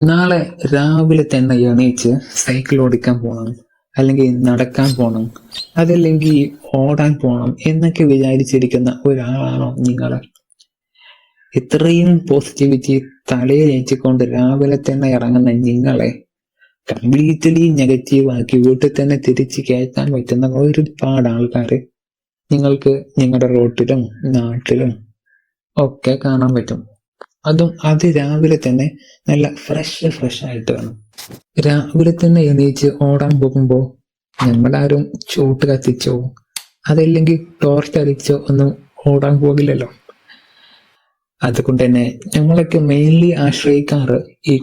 നാളെ രാവിലെ തന്നെ എണീച്ച് സൈക്കിൾ ഓടിക്കാൻ പോകണം, അല്ലെങ്കിൽ നടക്കാൻ പോകണം, അതല്ലെങ്കിൽ ഓടാൻ പോകണം എന്നൊക്കെ വിചാരിച്ചിരിക്കുന്ന ഒരാളാണോ നിങ്ങൾ? ഇത്രയും പോസിറ്റിവിറ്റി തലയിലേറ്റിക്കൊണ്ട് രാവിലെ തന്നെ ഇറങ്ങുന്ന നിങ്ങളെ കംപ്ലീറ്റ്ലി നെഗറ്റീവ് ആക്കി വീട്ടിൽ തന്നെ തിരിച്ച് കയറ്റാൻ പറ്റുന്ന ഒരുപാട് ആൾക്കാർ നിങ്ങൾക്ക് നിങ്ങളുടെ റോട്ടിലും നാട്ടിലും ഒക്കെ കാണാൻ പറ്റും. അതും രാവിലെ തന്നെ നല്ല ഫ്രഷ് ആയിട്ട് വേണം. രാവിലെ തന്നെ എണീച്ച് ഓടാൻ പോകുമ്പോൾ നമ്മളാരും ചൂട്ട് കത്തിച്ചോ അതല്ലെങ്കിൽ ടോർച്ച് അടിച്ചോ ഒന്നും ഓടാൻ പോകില്ലല്ലോ. അതുകൊണ്ട് തന്നെ നമ്മളൊക്കെ മെയിൻലി ആശ്രയിക്കാറ് ഈ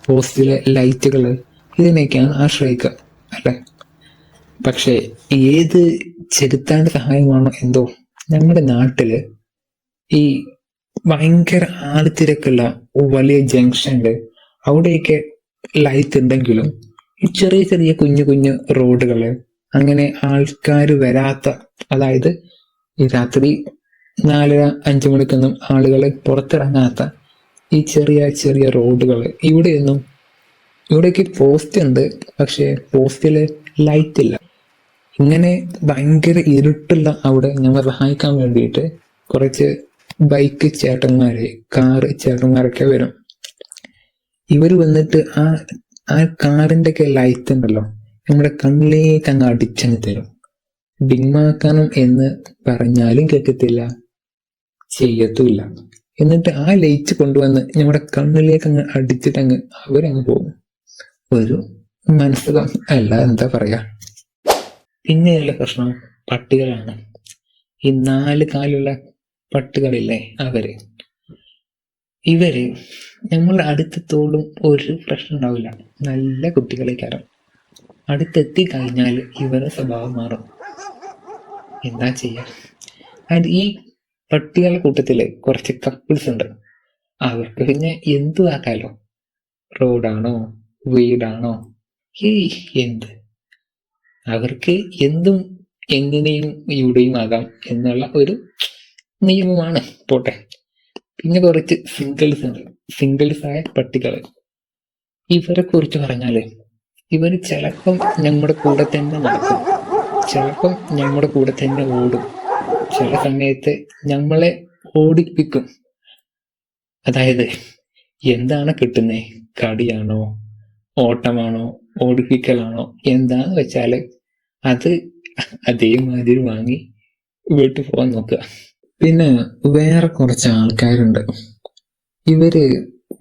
പോസ്റ്റിലെ ലൈറ്റുകള് ഇതിനെയൊക്കെയാണ് ആശ്രയിക്കുക, അല്ലെ? പക്ഷെ ഏത് ചെകുത്താന്റെ സഹായമാണോ എന്തോ നമ്മുടെ നാട്ടില് ഈ ഭയങ്കര ആൾത്തിരക്കുള്ള വലിയ ജംഗ്ഷനില് അവിടെയൊക്കെ ലൈറ്റ് ഉണ്ടെങ്കിലും ഈ ചെറിയ കുഞ്ഞു റോഡുകള്, അങ്ങനെ ആൾക്കാർ വരാത്ത, അതായത് ഈ രാത്രി 4-5 മണിക്കൊന്നും ആളുകൾ പുറത്തിറങ്ങാത്ത ഈ ചെറിയ റോഡുകള് ഇവിടേക്ക് പോസ്റ്റ് ഉണ്ട്, പക്ഷെ പോസ്റ്റില് ലൈറ്റ് ഇല്ല. ഇങ്ങനെ ഭയങ്കര ഇരുട്ടുള്ള അവിടെ ഞങ്ങൾ സഹായിക്കാൻ വേണ്ടിയിട്ട് കുറച്ച് ബൈക്ക് ചേട്ടന്മാര്, കാറ് ചേട്ടന്മാരൊക്കെ വരും. ഇവര് വന്നിട്ട് ആ കാറിന്റെ ഒക്കെ ലൈറ്റ് ഉണ്ടല്ലോ നമ്മുടെ കണ്ണിലേക്ക് അങ്ങ് അടിച്ചങ്ങ് തരും. ഡിമ്മാക്കണം എന്ന് പറഞ്ഞാലും കേൾക്കത്തില്ല, ചെയ്യത്തുമില്ല. എന്നിട്ട് ആ ലൈറ്റ് കൊണ്ടുവന്ന് നമ്മുടെ കണ്ണിലേക്ക് അങ്ങ് അടിച്ചിട്ടങ്ങ് അവരങ്ങ് പോകും. ഒരു മനസ്സുഖം അല്ല, എന്താ പറയാ. പിന്നെയുള്ള പ്രശ്നം പട്ടികളാണ്. ഈ 4 കാലുള്ള പട്ടികളില്ലേ, ഇവര് നമ്മളുടെ അടുത്തെത്തോളും ഒരു പ്രശ്നം ഉണ്ടാവില്ല. നല്ല കുട്ടികളേക്കാരം. അടുത്തെത്തി കഴിഞ്ഞാൽ ഇവരുടെ സ്വഭാവം മാറും. എന്താ ചെയ്യാ? ആൻഡ് ഈ പട്ടികളുടെ കൂട്ടത്തില് കുറച്ച് കപ്പിൾസ് ഉണ്ട്. അവർക്ക് പിന്നെ എന്തു ആക്കാലോ. റോഡാണോ വീടാണോ എന്ത്, അവർക്ക് എന്തും എങ്ങനെയും ഇവിടെയും ആകാം എന്നുള്ള ഒരു നിയമമാണ്. പോട്ടെ. പിന്നെ കുറച്ച് സിംഗിൾസ് ആയ പട്ടികള്. ഇവരെ കുറിച്ച് പറഞ്ഞാല് ഇവര് ചിലപ്പം നമ്മുടെ കൂടെ തന്നെ നടക്കും, ചിലപ്പം നമ്മുടെ കൂടെ തന്നെ ഓടും, ചില സമയത്ത് നമ്മളെ ഓടിപ്പിക്കും. അതായത് എന്താണ് കിട്ടുന്നേ, കടിയാണോ ഓട്ടമാണോ ഓടിപ്പിക്കലാണോ എന്താന്ന് വെച്ചാല് അത് അതേമാതിരി വാങ്ങി വീട്ടിൽ പോകാൻ നോക്കുക. പിന്നെ വേറെ കുറച്ച് ആൾക്കാരുണ്ട്. ഇവര്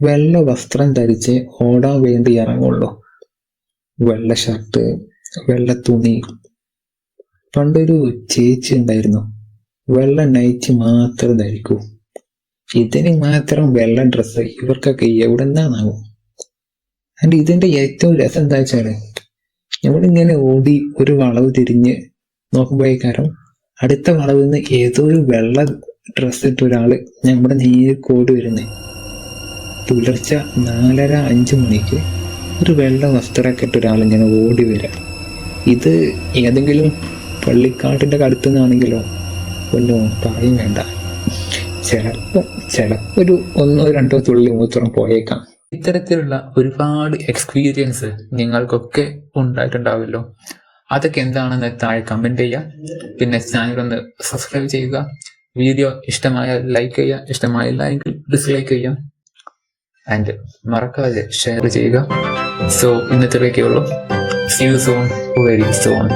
വെള്ള വസ്ത്രം ധരിച്ച് ഓടാൻ വേണ്ടി ഇറങ്ങുള്ളൂ. വെള്ള ഷർട്ട്, വെള്ള തുണി. പണ്ടൊരു ചേച്ചി ഉണ്ടായിരുന്നു, വെള്ള നൈറ്റ് മാത്രം ധരിക്കൂ. ഇതിന് മാത്രം വെള്ള ഡ്രസ്സ് ഇവർക്കൊക്കെ എവിടെന്നാണാവും. ആൻഡ് ഇതിന്റെ ഏറ്റവും രസം എന്താ വെച്ചാല് നമ്മളിങ്ങനെ ഓടി ഒരു വളവ് തിരിഞ്ഞ് നോക്കുമ്പോഴേക്കാരം അടുത്ത വളവിൽ നിന്ന് ഏതോ ഒരു വെള്ള ഡ്രസ്സ് ഇട്ട ഒരാള് നമ്മുടെ നേരെ കോടി വരുന്നേ. പുലർച്ചെ 4:30-5 മണിക്ക് ഒരു വെള്ള വസ്ത്രമൊക്കെ ഇട്ട ഒരാൾ ഇങ്ങനെ ഓടി വരാം. ഇത് ഏതെങ്കിലും പള്ളിക്കാട്ടിന്റെ അടുത്തു നിന്നാണെങ്കിലോ ഒന്നും പറയും വേണ്ട. ചിലപ്പോ ഒരു 1-2 തുള്ളി മൂത്രം പോയേക്കാം. ഇത്തരത്തിലുള്ള ഒരുപാട് എക്സ്പീരിയൻസ് നിങ്ങൾക്കൊക്കെ ഉണ്ടായിട്ടുണ്ടാവുമല്ലോ. അതൊക്കെ എന്താണെന്ന് താഴെ കമന്റ് ചെയ്യാം. പിന്നെ ചാനൽ ഒന്ന് സബ്സ്ക്രൈബ് ചെയ്യുക. വീഡിയോ ഇഷ്ടമായാൽ ലൈക്ക് ചെയ്യുക, ഇഷ്ടമായില്ല എങ്കിൽ ഡിസ്ലൈക്ക് ചെയ്യാം. ആൻഡ് മറക്കാതെ ഷെയർ ചെയ്യുക. സോ ഇന്നത്തേക്കേ ഉള്ളൂ. See you soon, very soon.